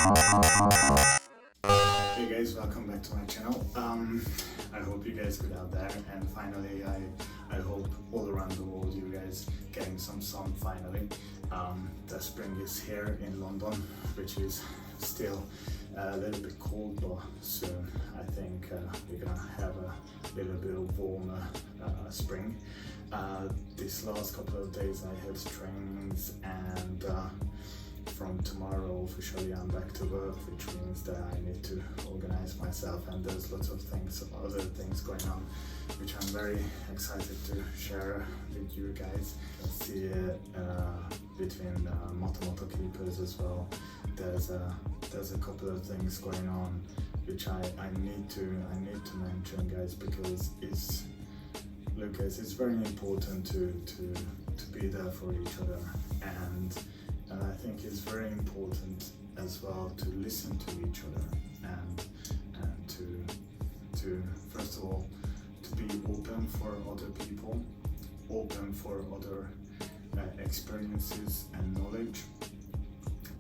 Hey guys, welcome back to my channel. I hope you guys good out there, and finally I hope all around the world you guys getting some sun finally. The spring is here in London, which is still a little bit cold, but soon I think we're gonna have a little bit of warmer spring. This last couple of days I had trainings, and from tomorrow officially I'm back to work, which means that I need to organize myself, and there's lots of things, other things going on, which I'm very excited to share with you guys. I see it between moto keepers as well. There's a couple of things going on which I need to mention, guys, because look guys, it's very important to be there for each other, and I think it's very important as well to listen to each other, and to first of all to be open for other people, open for other experiences and knowledge.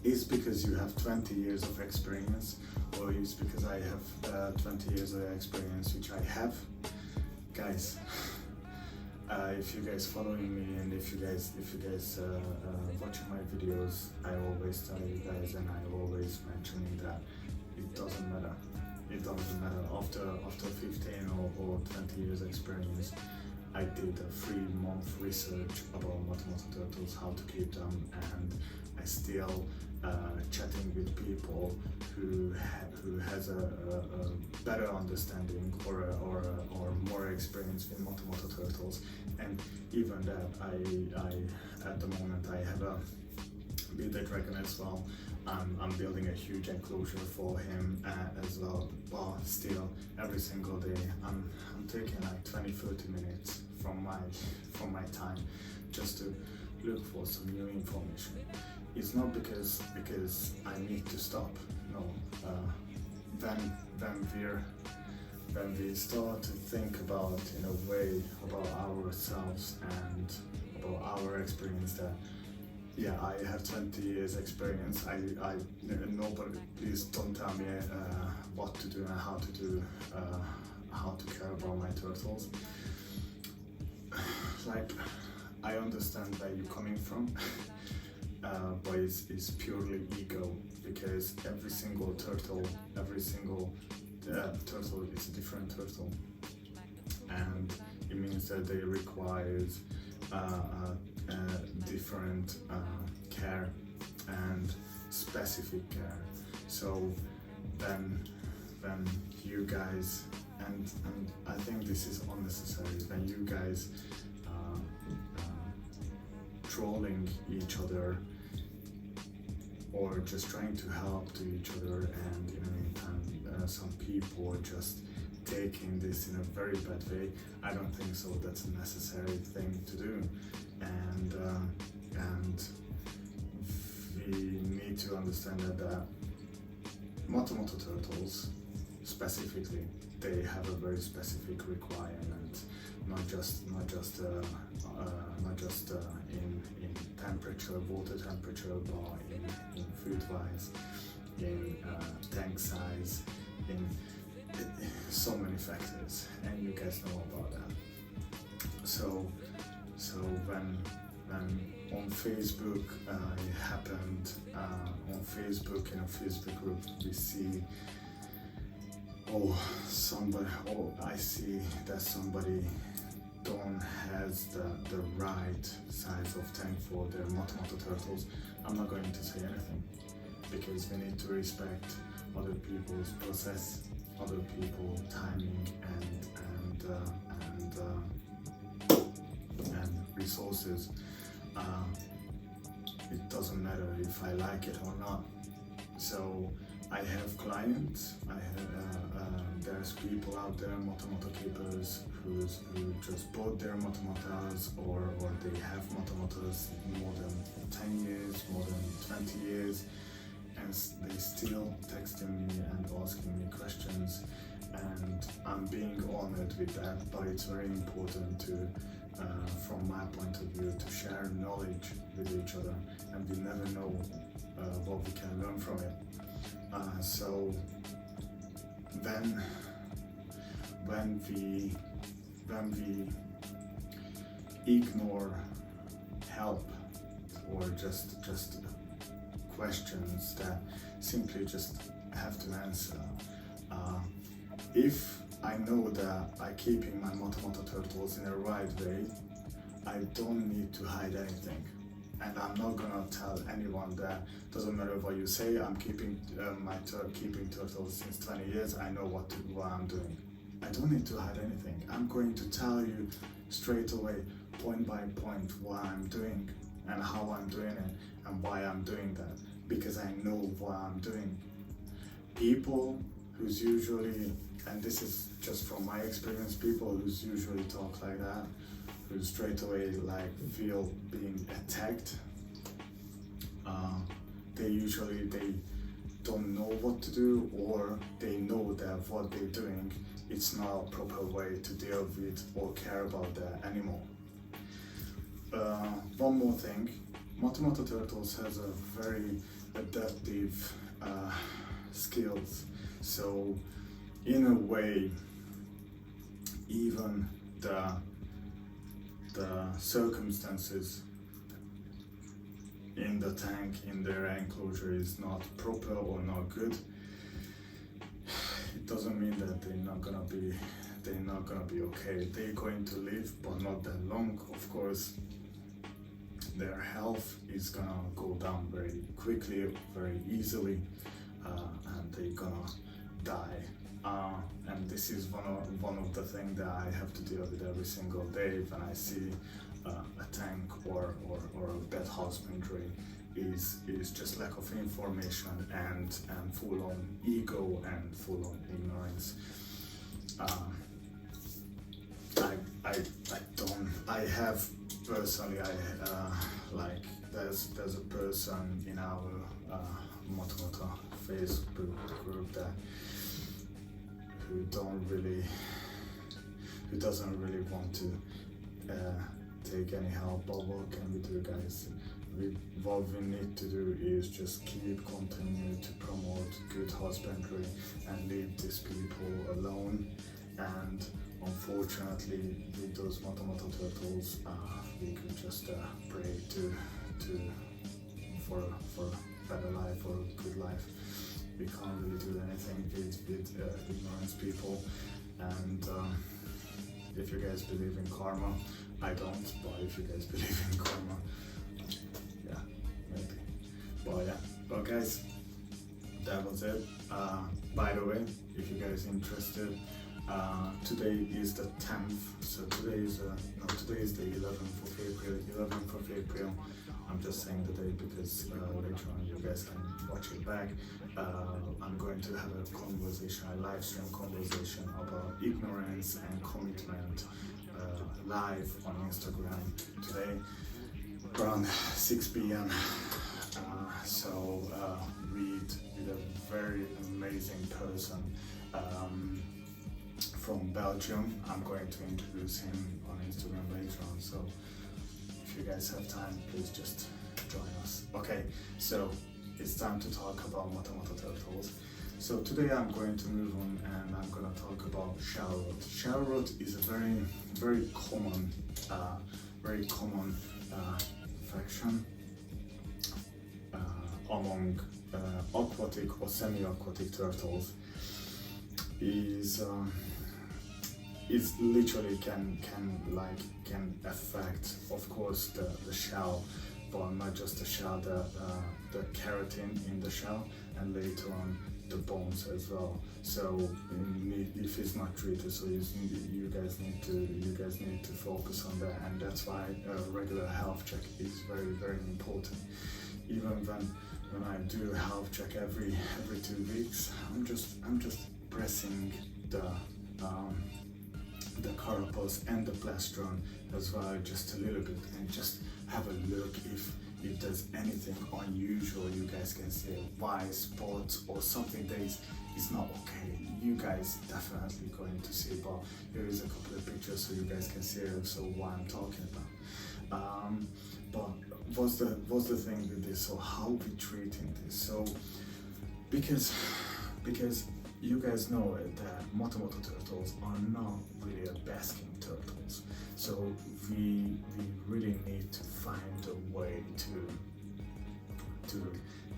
Is because you have 20 years of experience, or is because I have 20 years of experience, which I have, guys. If you guys following me, and if you guys watching my videos, I always tell you guys, and I always mentioning that it doesn't matter. It doesn't matter. After 15 or 20 years experience, I did a 3-month research about moto turtles, how to keep them, and I still chatting with people who has a better understanding or more experience with moto turtles. And even that, I at the moment I have a bearded dragon as well. I'm building a huge enclosure for him as well, but still every single day I'm taking like 20-30 minutes from my time just to look for some new information. It's not because I need to stop. No, when we start to think about, in a way, about ourselves and about our experience, that yeah, I have 20 years experience. Nobody, please don't tell me what to do and how to care about my turtles. Like, I understand where you're coming from. But it's purely ego, because every single turtle is a different turtle, and it means that they require different care and specific care. So then you guys, and I think this is unnecessary, when you guys trolling each other or just trying to help to each other, and in the meantime some people are just taking this in a very bad way. I don't think so. That's a necessary thing to do, and we need to understand that moto turtles specifically, they have a very specific requirement, not just in temperature, water temperature, but in food wise, in tank size, in so many factors, and you guys know about that. So when on Facebook it happened, on Facebook, in a Facebook group, we see I see that somebody don't has the right size of tank for their moto turtles. I'm not going to say anything, because we need to respect other people's process, other people's timing, and resources. It doesn't matter if I like it or not. So I have clients, there's people out there, moto keepers, who just bought their motos, or they have motos more than 10 years, more than 20 years, and they still texting me and asking me questions, and I'm being honored with that. But it's very important to, from my point of view, to share knowledge with each other, and we never know what we can learn from it. So when we ignore help or just questions that simply just have to answer. If I know that I'm keeping my Motomoto turtles in the right way, I don't need to hide anything. And I'm not gonna tell anyone that doesn't matter what you say, I'm keeping keeping turtles since 20 years, I know what I'm doing. I don't need to hide anything. I'm going to tell you straight away, point by point, what I'm doing and how I'm doing it and why I'm doing that, because I know what I'm doing. People who's usually, and this is just from my experience, people who's usually talk like that, who straight away like feel being attacked, they don't know what to do, or they know that what they're doing it's not a proper way to deal with or care about that animal. One more thing, Motomoto turtles has a very adaptive skills, so in a way even the circumstances in the tank, in their enclosure is not proper or not good, it doesn't mean that they're not gonna be okay. They're going to live, but not that long. Of course, their health is gonna go down very quickly, very easily, and they're gonna die. And this is one of the things that I have to deal with every single day when I see a tank or a bad husbandry is just lack of information and full on ego and full on ignorance. I have personally, like there's a person in our Motomoto Facebook group that who doesn't really want to take any help. But what can we do, guys? What we need to do is just continue to promote good husbandry and leave these people alone. And unfortunately, with those Motomoto turtles, we could just pray for a better life or a good life. We can't really do anything with ignorance people. And if you guys believe in karma, I don't, but if you guys believe in karma, yeah, maybe. But yeah, well guys, that was it. By the way, if you guys interested, today is the 10th, so today is the 11th of April. I'm just saying the date because later on you guys can watch it back. I'm going to have a live stream conversation about ignorance and commitment live on Instagram today around 6 p.m. So with a very amazing person from Belgium. I'm going to introduce him on Instagram later on, so if you guys have time, please just join us. Okay, so it's time to talk about Motomoto turtles. So today I'm going to move on and I'm going to talk about shell rot. Shell rot is a very common infection among aquatic or semi-aquatic turtles. Is literally can affect, of course, the shell, but not just the shell, the keratin in the shell, and later on the bones as well. So if it's not treated, so you guys need to focus on that, and that's why a regular health check is very important. Even when I do a health check every 2 weeks, I'm just pressing the carapace and the plastron as well, just a little bit, and just have a look if there's anything unusual. You guys can say white spots or something that is not okay. You guys definitely going to see, but here is a couple of pictures so you guys can see also what I'm talking about. But what's the thing with this? So how we treating this? So because you guys know that Motomoto turtles are not really a basking turtles. So we really need to find a way to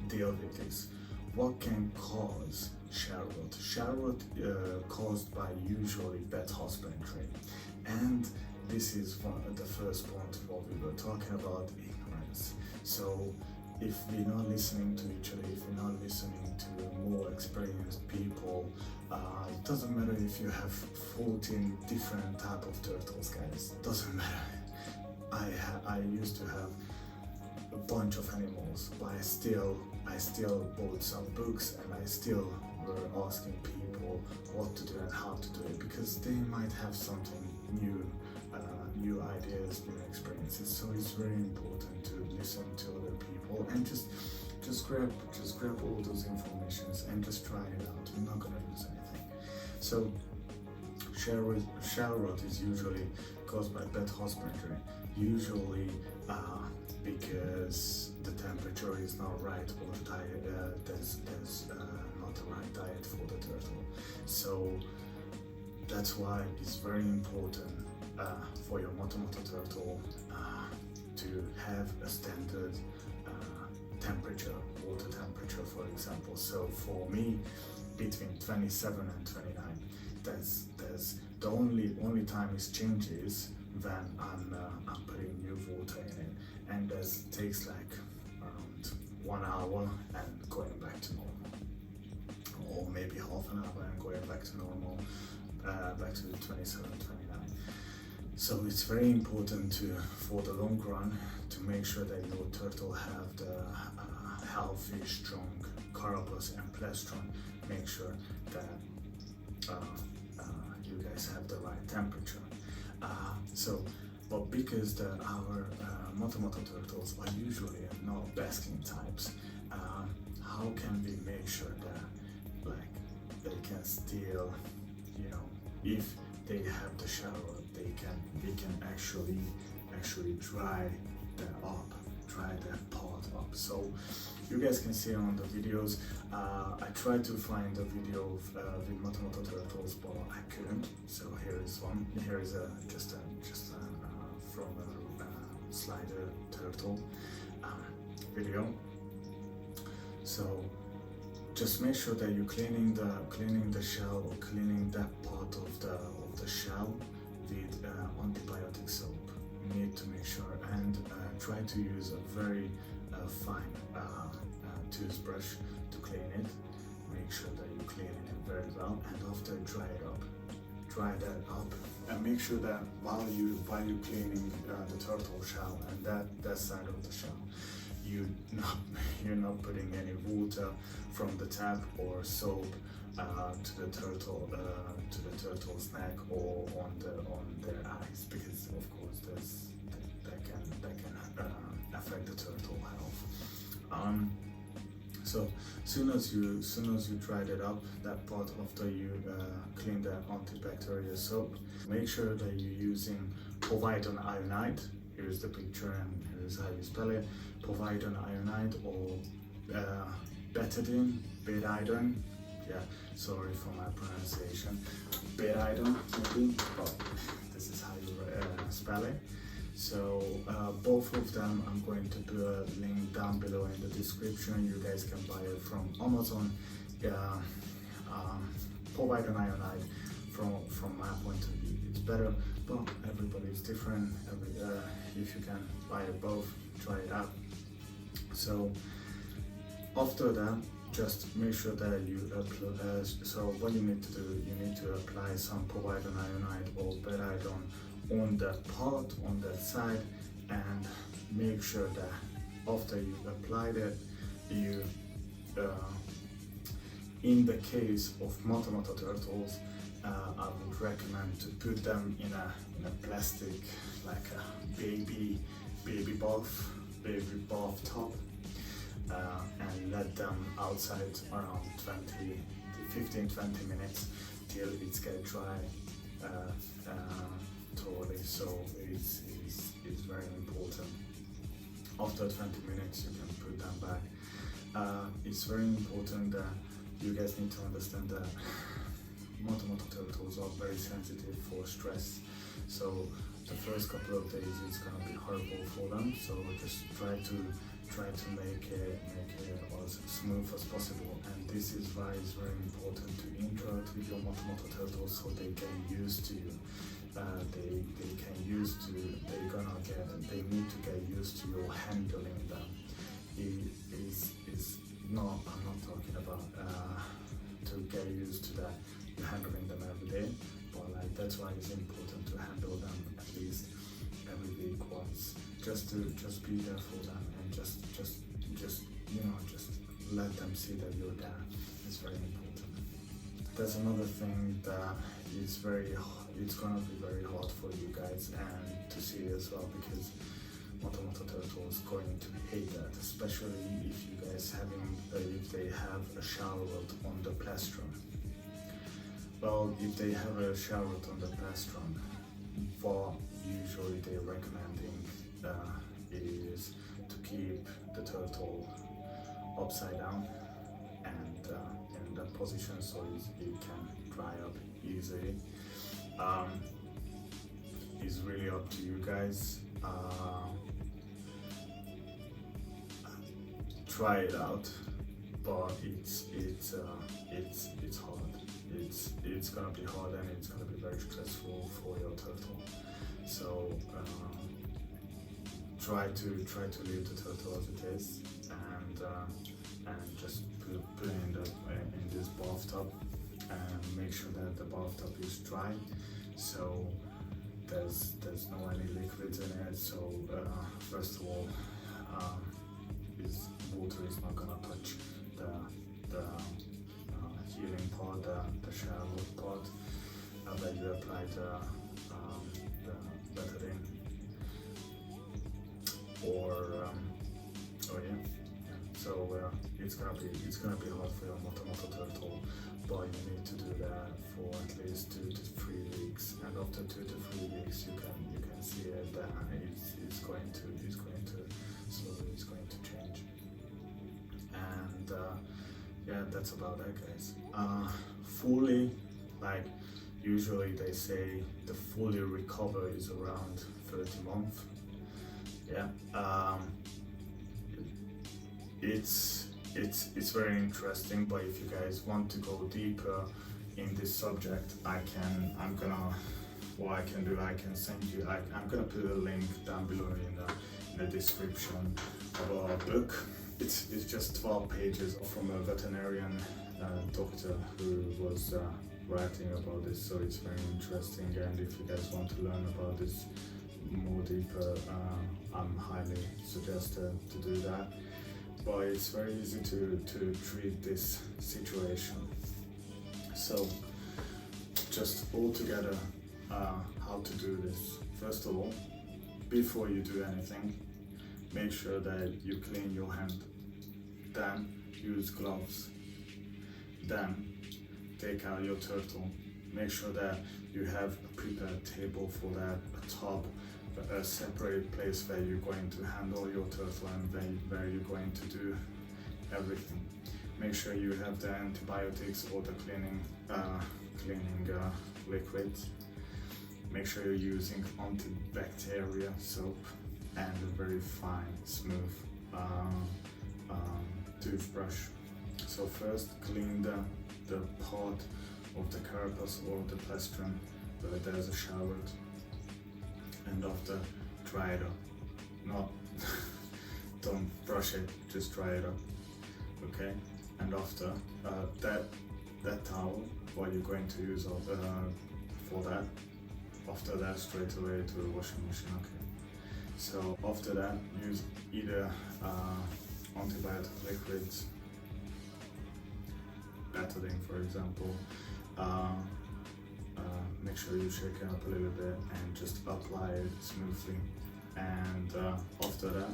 deal with this. What can cause shell rot? Shell rot caused by usually bad husbandry, and this is the first point what we were talking about, ignorance. So if we're not listening to each other, if we're not listening to more experienced people, it doesn't matter if you have 14 different type of turtles, guys, doesn't matter. I used to have a bunch of animals, but I still bought some books, and I still were asking people what to do and how to do it, because they might have something new, new ideas, new experiences. So it's very important to listen to other people and just grab all those informations and just try it out. You're not gonna lose anything. So shell rot is usually caused by bad husbandry, usually because the temperature is not right, or the diet, there's not the right diet for the turtle. So that's why it's very important for your Motomoto turtle to have a standard temperature, water temperature, for example. So for me, between 27 and 29, that's the only time it changes when I'm putting new water in it, and that takes like around 1 hour and going back to normal, or maybe half an hour and going back to normal, back to 27, 29. So it's very important for the long run, to make sure that your turtle have the healthy, strong carapace and plastron. Make sure that you guys have the right temperature. But because our Motomoto turtles are usually not basking types, how can we make sure that they can still, if they have the shower, we can actually dry that part up. So you guys can see on the videos, I tried to find a video with Motomoto turtles, but I couldn't. So here is one. Here is just from a slider turtle video. So just make sure that you're cleaning the shell, or cleaning that part of the shell with antibiotic soap. You need to make sure, and try to use a very fine toothbrush to clean it. Make sure that you clean it very well, and after dry that up, and make sure that while you're cleaning the turtle shell and that side of the shell, you're not putting any water from the tap or soap to the turtle's neck or on their eyes, because of course that can affect the turtle health. So soon as you dried it up, that part after you clean the antibacterial soap, make sure that you're using povidone iodide. Here's the picture and here's how you spell it. Povidone iodide or betadine. Yeah, sorry for my pronunciation. Betadine, maybe, but this is how you spell it. So both of them, I'm going to put a link down below in the description. You guys can buy it from Amazon. Povidone iodide, from my point of view, it's better, but everybody is different. If you can buy it both, try it out. So after that, just make sure that you apply. So what you need to do, you need to apply some povidone iodide or betadine on that part, on that side, and make sure that after you applied it, you in the case of Motomoto turtles, I would recommend to put them in a plastic, like a baby bath tub, and let them outside around 15-20 minutes till it's get dry totally. So it's very important. After 20 minutes you can put them back. It's very important that you guys need to understand that moto turtles are very sensitive for stress, so the first couple of days it's gonna be horrible for them, so just try to make it as smooth as possible. And this is why it's very important to interact with your moto turtles so they get used to you. They need to get used to your handling them. I'm not talking about to get used to that you're handling them every day, but like that's why it's important to handle them at least every week once, just be there for them, and just let them see that you're there. It's very important. There's another thing that it's gonna be very hard for you guys and to see as well, because moto turtle is going to hate that, especially if you guys if they have a shower on the plastron. Well, if they have a shower on the plastron, what usually they're recommending is to keep the turtle upside down and in that position so it can dry up easily. It's really up to you guys. Try it out, but it's hard. It's gonna be hard, and it's gonna be very stressful for your turtle. So try to leave the turtle as it is, and just put it in this bathtub, and make sure that the bathtub is dry, so there's no any liquids in it. So first of all, water is not gonna touch the healing part, the shower part, that you apply the betadine, or yeah. So it's gonna be hard for your moto turtle, but you need to do that for at least 2 to 3 weeks, and after 2 to 3 weeks you can see it that it's going to slowly change. And yeah, that's about that, guys. Fully, like usually they say the fully recover is around 30 months. Yeah. It's very interesting, but if you guys want to go deeper in this subject, I can send you, I'm gonna put a link down below in the description of our book. It's just 12 pages from a veterinarian doctor who was writing about this, so it's very interesting. And if you guys want to learn about this more deeper, I'm highly suggested to do that. But it's very easy to treat this situation. So just all together, how to do this. First of all, before you do anything, make sure that you clean your hand. Then use gloves. Then take out your turtle. Make sure that you have a prepared table for that, a tub, a separate place where you're going to handle your turtle and where you're going to do everything. Make sure you have the antibiotics or the cleaning liquids. Make sure you're using antibacterial soap and a very fine, smooth toothbrush. So first clean the part of the carapace or the plastron where there's a shower, and after dry it up. Don't brush it, just dry it up. Okay, and after that towel, what you're going to use for that, after that straight away to the washing machine. Okay, so after that use either antibiotic liquids, betadine for example. Make sure you shake it up a little bit and just apply it smoothly, and after that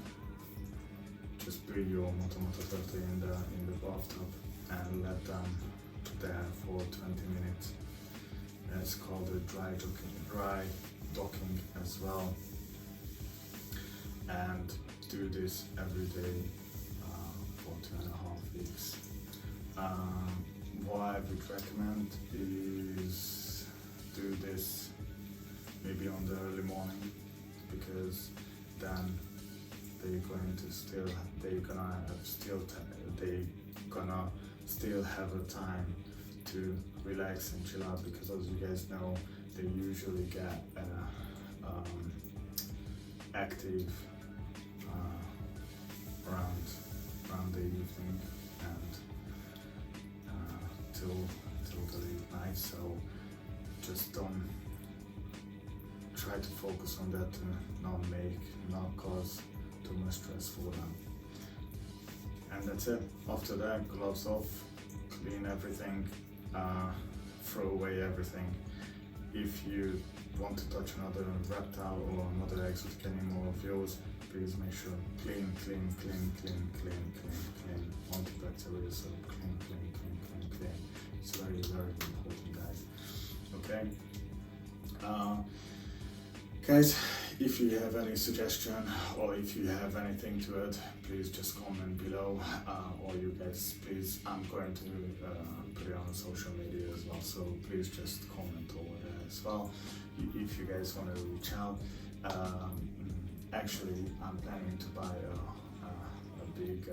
just put your moto turtle in the bathtub and let them there for 20 minutes. It's called a dry docking as well. And do this every day for 2.5 weeks. What I would recommend is do this maybe on the early morning, because then they're gonna still have a time to relax and chill out, because as you guys know, they usually get active around the evening and till the late night. So just don't try to focus on that to not cause too much stress for them. And that's it. After that, gloves off, clean everything, throw away everything. If you want to touch another reptile or another exotic animal of yours, please make sure clean, antibacterial soap, clean. It's very important, guys. Okay. Guys, if you have any suggestion or if you have anything to add, please just comment below, or you guys, please, I'm going to put it on social media as well, so please just comment over there as well if you guys want to reach out. Actually, I'm planning to buy a big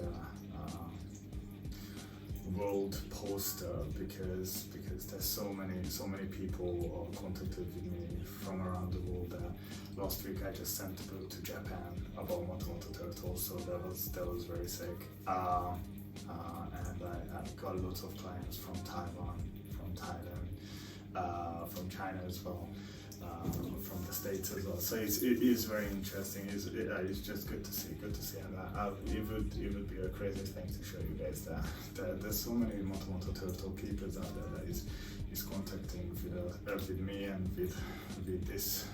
world poster, because there's so many people contacted with me from around the world. Last week I just sent a book to Japan about Moto turtles, so that was very sick. And I got lots of clients from Taiwan, from Thailand, from China as well, from the States as well. So it is very interesting. It's just good to see, and it would be a crazy thing to show you guys that there's so many Moto turtle keepers out there that is contacting with me and with this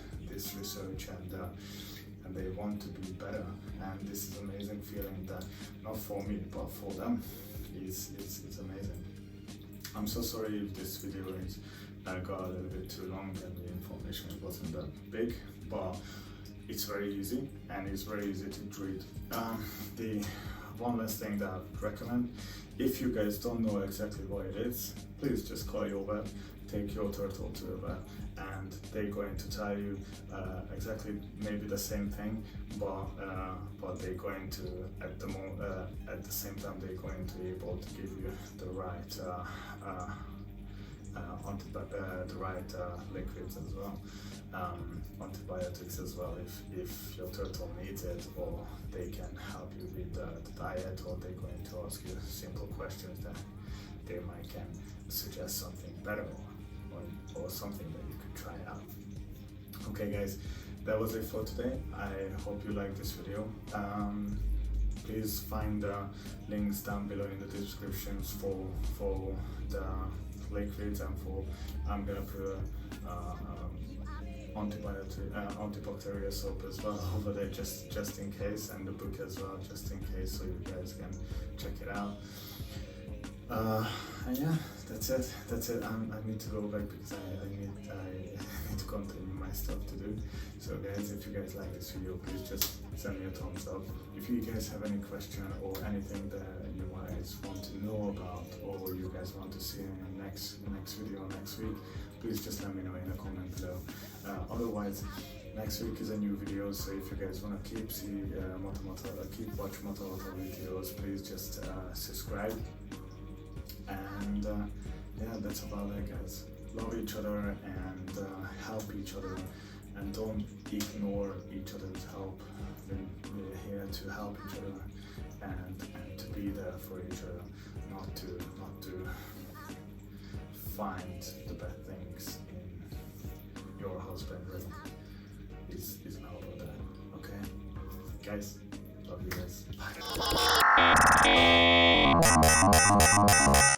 research, and they want to be better, and this is amazing feeling that not for me but for them is amazing. I'm so sorry if this video got a little bit too long and the information wasn't that big, but it's very easy and it's very easy to treat. The one last thing that I'd recommend, if you guys don't know exactly what it is, please just call your vet, take your turtle to the vet, and they're going to tell you exactly maybe the same thing, but they're going to at the same time they're going to be able to give you the right liquids as well, antibiotics as well if your turtle needs it, or they can help you with the diet, or they're going to ask you simple questions that they might can suggest something better or something that you could try out. Okay guys, that was it for today. I hope you liked this video. Please find the links down below in the descriptions for the liquids, and I'm gonna put antibacterial soap as well over there just in case, and the book as well just in case, so you guys can check it out. And yeah, that's it. I need to go back because I need to continue my stuff to do. So guys, if you guys like this video, please just send me a thumbs up. If you guys have any question or anything that you guys want to know about, or you guys want to see in the next video next week, please just let me know in the comment below. Otherwise, next week is a new video, so if you guys want to keep watch Moto videos, please just subscribe. And yeah, that's about it, guys. Love each other and help each other, and don't ignore each other's help. We're here to help each other and to be there for each other, not to find the bad things in your husbandry. Is not about that. Okay, guys, love you guys. Bye.